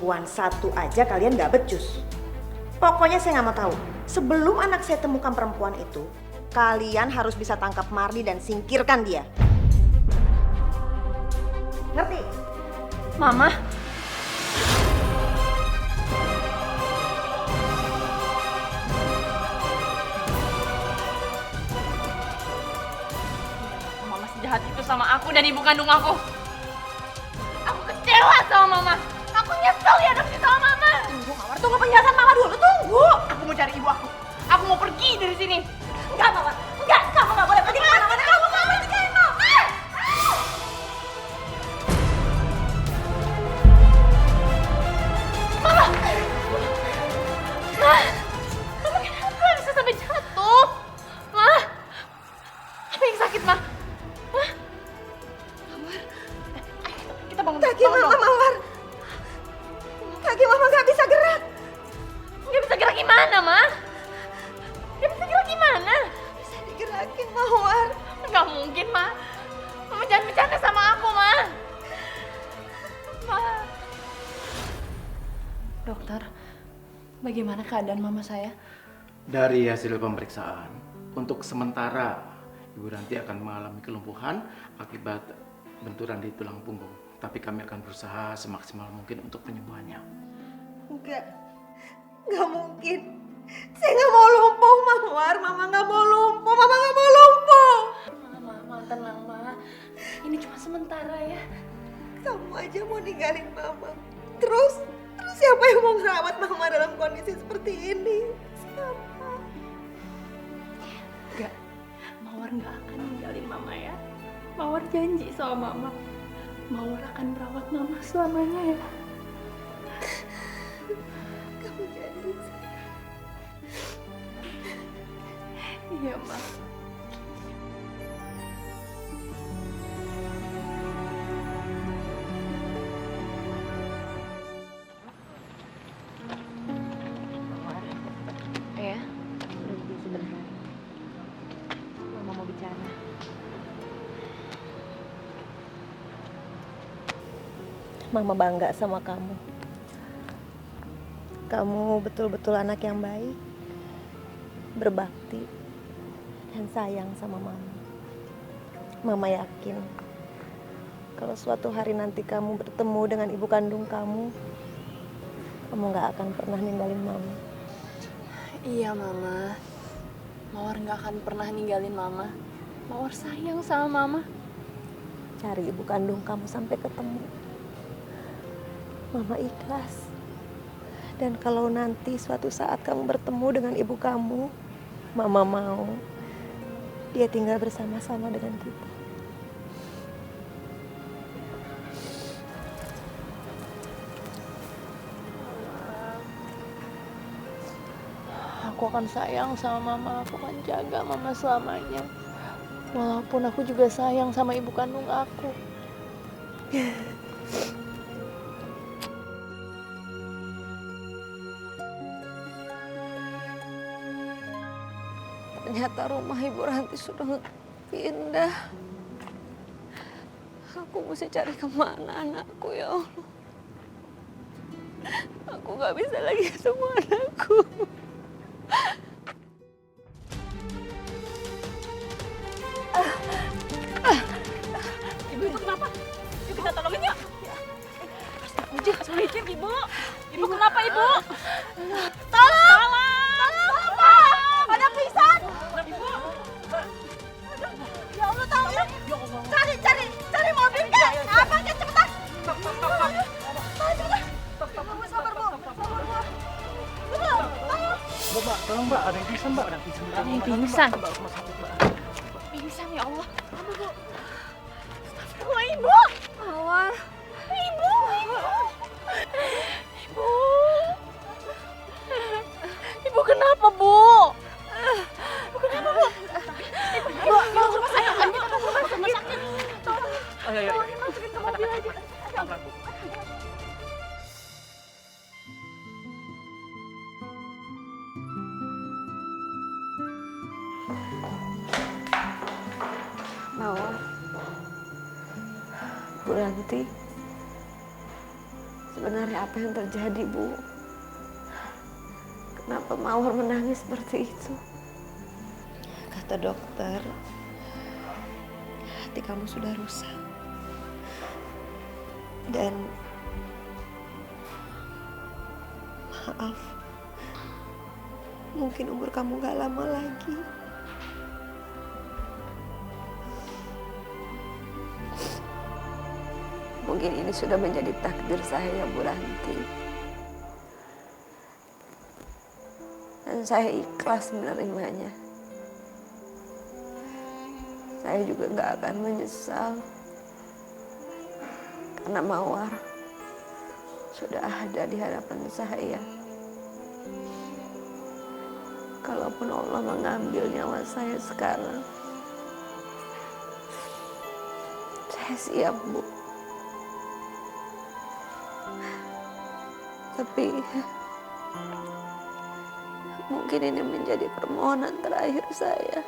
perempuan satu aja kalian gak becus. Pokoknya saya nggak mau tahu. Sebelum anak saya temukan perempuan itu, kalian harus bisa tangkap Mardi dan singkirkan dia. Ngerti? Mama. Mama sejahat itu sama aku dan ibu kandung aku. Aku kecewa sama Mama. Aku nyesel diadopsi sama Mama. Tunggu, Mawar. Tunggu penjelasan Mama dulu. Tunggu. Aku mau cari ibu aku. Aku mau pergi dari sini. Enggak, Mawar. Enggak, kamu nggak boleh pergi kemana-mana. Kamu nggak boleh nikahin Mama. Mama! Ma! Mama kenapa bisa sampai jatuh? Ma! Apa yang sakit, Ma? Ma? Mawar? Kita bangun. Kaki Mama, Mawar. Kaki Mama nggak bisa gerak. Nggak bisa gerak gimana, Ma? Nggak bisa gerak gimana? Bisa digerakin, Mawar. Nggak mungkin, Ma. Mama jangan bercanda sama aku, Ma. Ma. Dokter, bagaimana keadaan mama saya? Dari hasil pemeriksaan, untuk sementara Ibu Ranti akan mengalami kelumpuhan akibat benturan di tulang punggung. Tapi kami akan berusaha semaksimal mungkin untuk penyembuhannya. Nggak mungkin. Saya nggak mau lumpuh, Mawar. Mama nggak mau lumpuh. Mama nggak mau lumpuh. Mama, tenang, Ma. Ini cuma sementara ya. Kamu aja mau ninggalin Mama. Terus siapa yang mau ngerawat Mama dalam kondisi seperti ini? Siapa? Enggak, Mawar nggak akan ninggalin Mama ya. Mawar janji sama Mama. Mawar akan merawat Mama selamanya ya. Kamu janji. Iya, Ma. Ya, berhenti sebentar. Mama mau bicara. Mama bangga sama kamu. Kamu betul-betul anak yang baik, berbakti, dan sayang sama Mama. Mama yakin kalau suatu hari nanti kamu bertemu dengan ibu kandung kamu gak akan pernah ninggalin Mama. Iya, Mama. Mawar nggak akan pernah ninggalin Mama. Mawar sayang sama Mama. Cari ibu kandung kamu sampai ketemu. Mama ikhlas. Dan kalau nanti suatu saat kamu bertemu dengan ibu kamu, Mama mau dia tinggal bersama-sama dengan kita. Aku akan sayang sama Mama. Aku akan jaga Mama selamanya. Walaupun aku juga sayang sama ibu kandung aku. Ternyata rumah Ibu Ranti sudah pindah. Aku mesti cari kemana anakku, ya Allah. Aku gak bisa lagi ketemu anakku. Ibu kenapa? Yuk kita tolongin yuk. Astagfirullahaladzim, Ibu. Ibu kenapa, Ibu? Tolong! Tolong! Ada pingsan! Ibu! Ya Allah, tolong. Cari mobil kan? Apa kan cepetan? Kamu sabar, Bu. Mbak, tolong Mbak, ada yang pingsan Mbak, ada yang pingsan. Ada yang pingsan? Mbak, rumah sakit Mbak. Pingsan ya Allah. Astagfirullah, Ibu. Mawar. Ibu. Ibu. Ibu kenapa, Bu? Ibu kenapa, Bu? Ibu, mau rumah sakit. Kita mau rumah sakit. Ayo. Masukin ke mobil aja. Mawar. Bu Ranti. Sebenarnya apa yang terjadi, Bu? Kenapa Mawar menangis seperti itu? Kata dokter, hati kamu sudah rusak. Dan maaf, mungkin umur kamu gak lama lagi. Mungkin ini sudah menjadi takdir saya, Bu Ranti. Dan saya ikhlas menerimanya. Saya juga gak akan menyesal. Karena Mawar sudah ada di hadapan saya. Kalaupun Allah mengambil nyawa saya sekarang, saya siap, Bu. Tapi mungkin ini menjadi permohonan terakhir saya.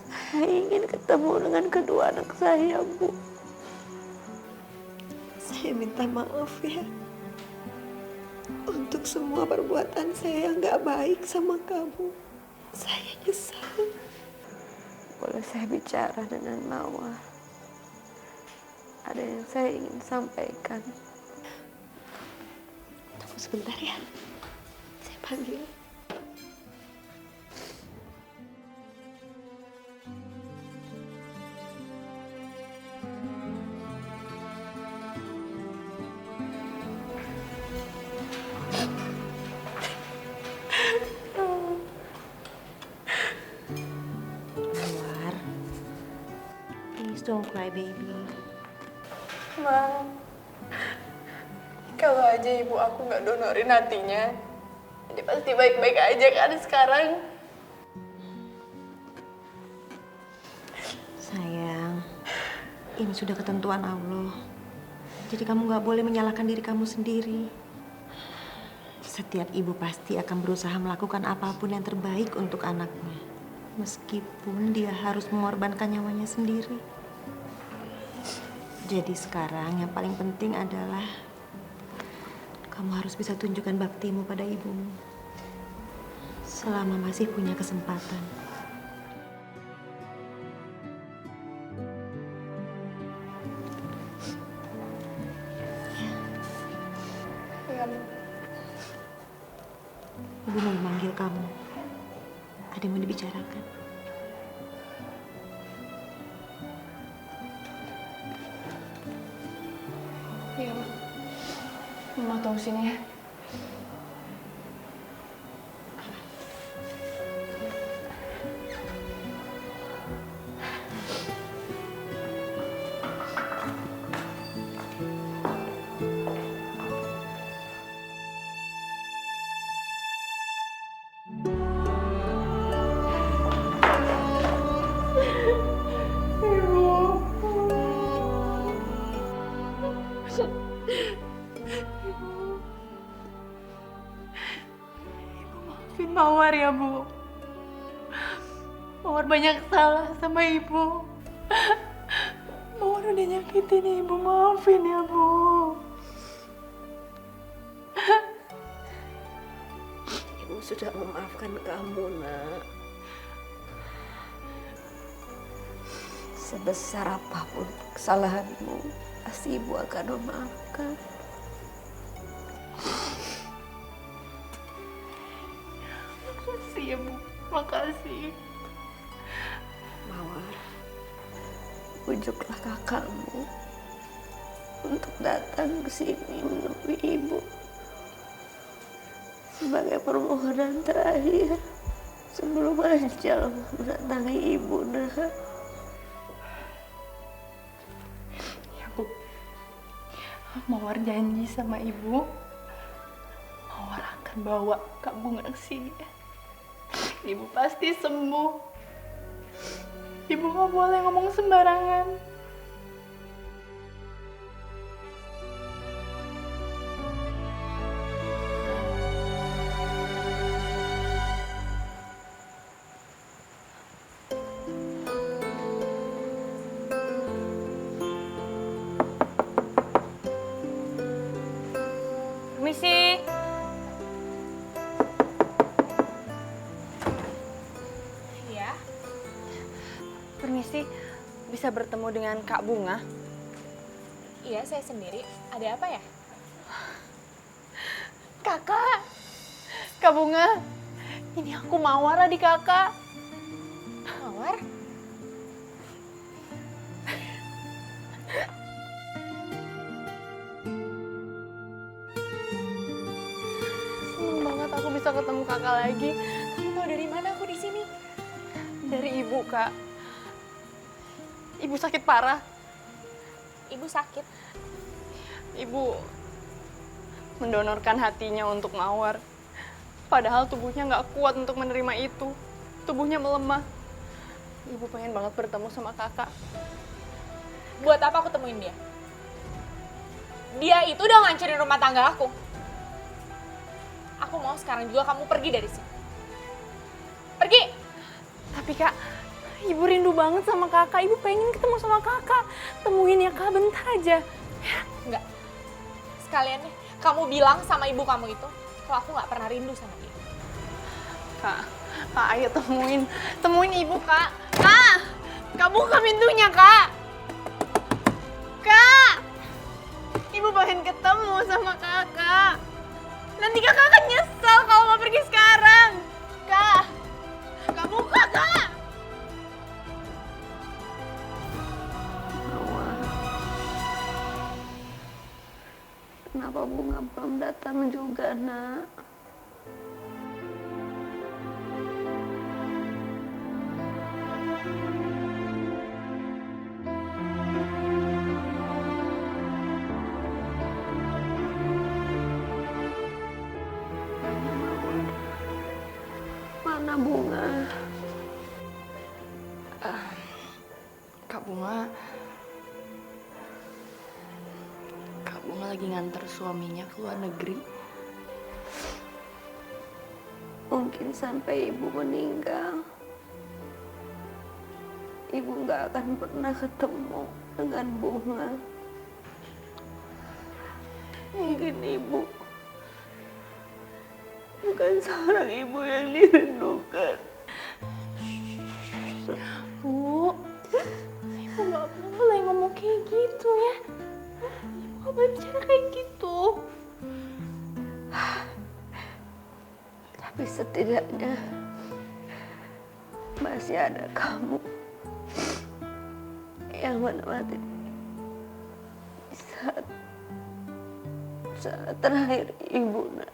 Saya ingin ketemu dengan kedua anak saya, Bu. Saya minta maaf ya untuk semua perbuatan saya yang gak baik sama kamu. Saya nyesal. Boleh saya bicara dengan Mawar? Ada yang saya ingin sampaikan. Tunggu sebentar ya. Saya panggil. Mawar, please don't cry, baby. Ma, kalau aja ibu aku nggak donorin hatinya, jadi pasti baik-baik aja kan sekarang. Sayang, ini sudah ketentuan Allah. Jadi kamu nggak boleh menyalahkan diri kamu sendiri. Setiap ibu pasti akan berusaha melakukan apapun yang terbaik untuk anaknya. Meskipun dia harus mengorbankan nyawanya sendiri. Jadi sekarang yang paling penting adalah kamu harus bisa tunjukkan baktimu pada ibumu. Selama masih punya kesempatan. Iya, Ma. Ibu mau memanggil kamu. Ada yang mau dibicarakan. Iya, Ma. Mama tunggu sini ya. Maafin Mawar ya, Bu. Mawar banyak salah sama Ibu. Mawar udah nyakitin Ibu, maafin ya, Bu. Ibu sudah memaafkan kamu, Nak. Sebesar apapun kesalahanmu, pasti Ibu akan memaafkan. Makasih ya, Bu. Makasih. Mawar, bujuklah kakakmu untuk datang ke sini menemui Ibu sebagai permohonan terakhir sebelum ajal mendatangi Ibu, Nak. Ya, Bu. Mawar janji sama Ibu, Mawar akan bawa Kak Bunga ke sini. Ibu pasti sembuh. Ibu nggak boleh ngomong sembarangan. Permisi, bisa bertemu dengan Kak Bunga? Iya, saya sendiri. Ada apa ya? Kakak! Kak Bunga, ini aku Mawar adik kakak. Mawar? Seneng banget aku bisa ketemu kakak lagi. Kamu tahu dari mana aku di sini? Dari ibu, Kak. Ibu sakit parah. Ibu sakit. Ibu mendonorkan hatinya untuk Mawar. Padahal tubuhnya nggak kuat untuk menerima itu. Tubuhnya melemah. Ibu pengen banget bertemu sama kakak. Buat apa aku temuin dia? Dia itu udah ngancurin rumah tangga aku. Aku mau sekarang juga kamu pergi dari sini. Pergi! Tapi Kak, Ibu rindu banget sama kakak. Ibu pengen ketemu sama kakak. Temuin ya Kak, bentar aja. Enggak. Sekalian nih, kamu bilang sama ibu kamu itu kalau aku nggak pernah rindu sama dia. Kak, ayo temuin. Temuin Ibu, Kak. Kak, buka pintunya, Kak. Kak! Ibu pengen ketemu sama kakak. Nanti kakak akan nyesel kalau mau pergi sekarang. Kak! Kak, buka, Kak! Kenapa Bunga belum datang juga, Nak? Mana Bunga? Kak Bunga lagi nganter suaminya ke luar negeri. Mungkin sampai ibu meninggal, ibu nggak akan pernah ketemu dengan Bunga. Mungkin ibu bukan seorang ibu yang dirindukan. Bu, Ibu nggak boleh ngomong kayak gitu ya. Ibu nggak boleh bicara kayak gitu. Tapi setidaknya masih ada kamu yang menemani saat terakhir ibu, Nak.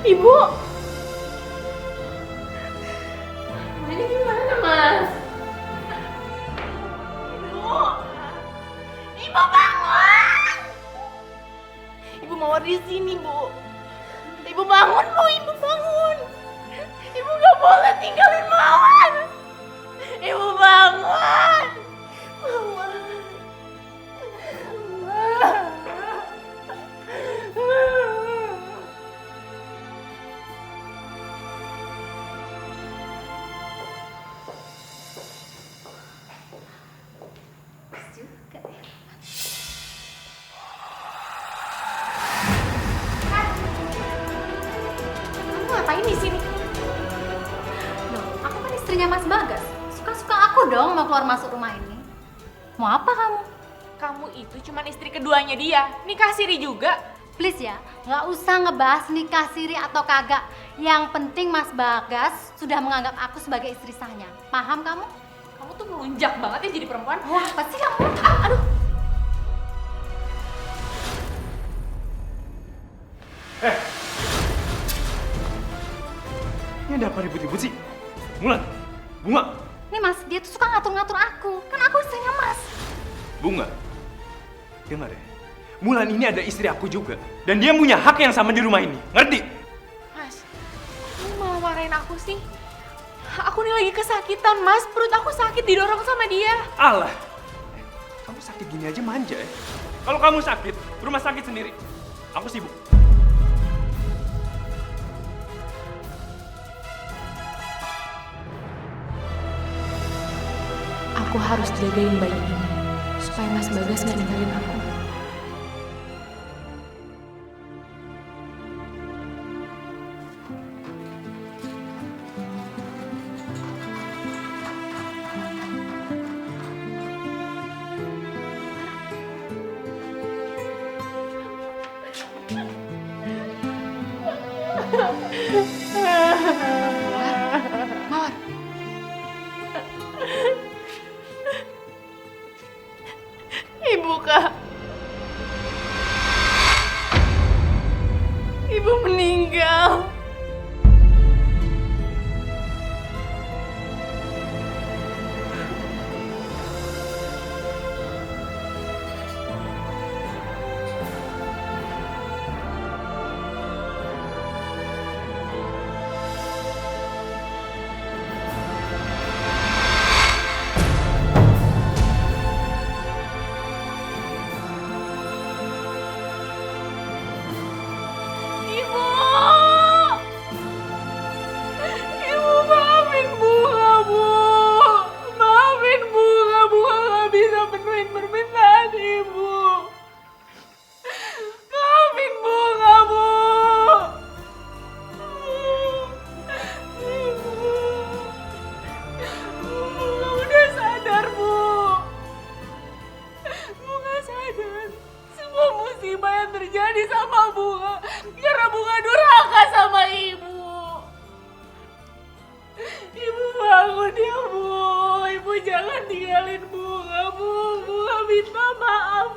Ibu! Ini gimana, Mas? Ibu! Ibu bangun! Ibu Mawar di sini, Bu. Ibu bangun, Bu. Ibu bangun. Ibu gak boleh tinggalin Mawar. Ibu bangun. Mawar. Kamu ngapain di sini? Loh, aku kan istrinya Mas Bagas. Suka-suka aku dong mau keluar masuk rumah ini. Mau apa kamu? Kamu itu cuma istri keduanya dia. Nikah siri juga. Please ya, nggak usah ngebahas nikah siri atau kagak. Yang penting Mas Bagas sudah menganggap aku sebagai istri sahnya. Paham kamu? Kamu tuh melunjak banget ya jadi perempuan. Wah, apa sih kamu? Aduh. Ini ada apa ribut-ribut sih? Mulan, Bunga, Nih Mas, dia tuh suka ngatur-ngatur aku. Kan aku istrinya Mas. Bunga. Dengar ya, Mulan ini ada istri aku juga. Dan dia punya hak yang sama di rumah ini, ngerti? Mas, nyalain aku sih? Aku nih lagi kesakitan, Mas. Perut aku sakit didorong sama dia. Alah, kamu sakit gini aja manja ya? Kalau kamu sakit, rumah sakit sendiri. Aku sibuk. Aku harus jagain bayi ini supaya Mas Bagas nggak ninggalin aku. Mawar. Ibu, Kak. Ibu meninggal. Ibu! Ibu maafin Bunga, Bu. Maafin Bunga. Bunga gak bisa penuhin permintaan Ibu. Maafin Bunga, Bu. Ibu. Bunga udah sadar, Bu. Bunga sadar. Semua musibah yang terjadi sama Bunga karena Bunga durhaka sama Ibu. Ibu bangun ya, Bu. Ibu jangan tinggalin Bunga, Bu. Bunga minta maaf,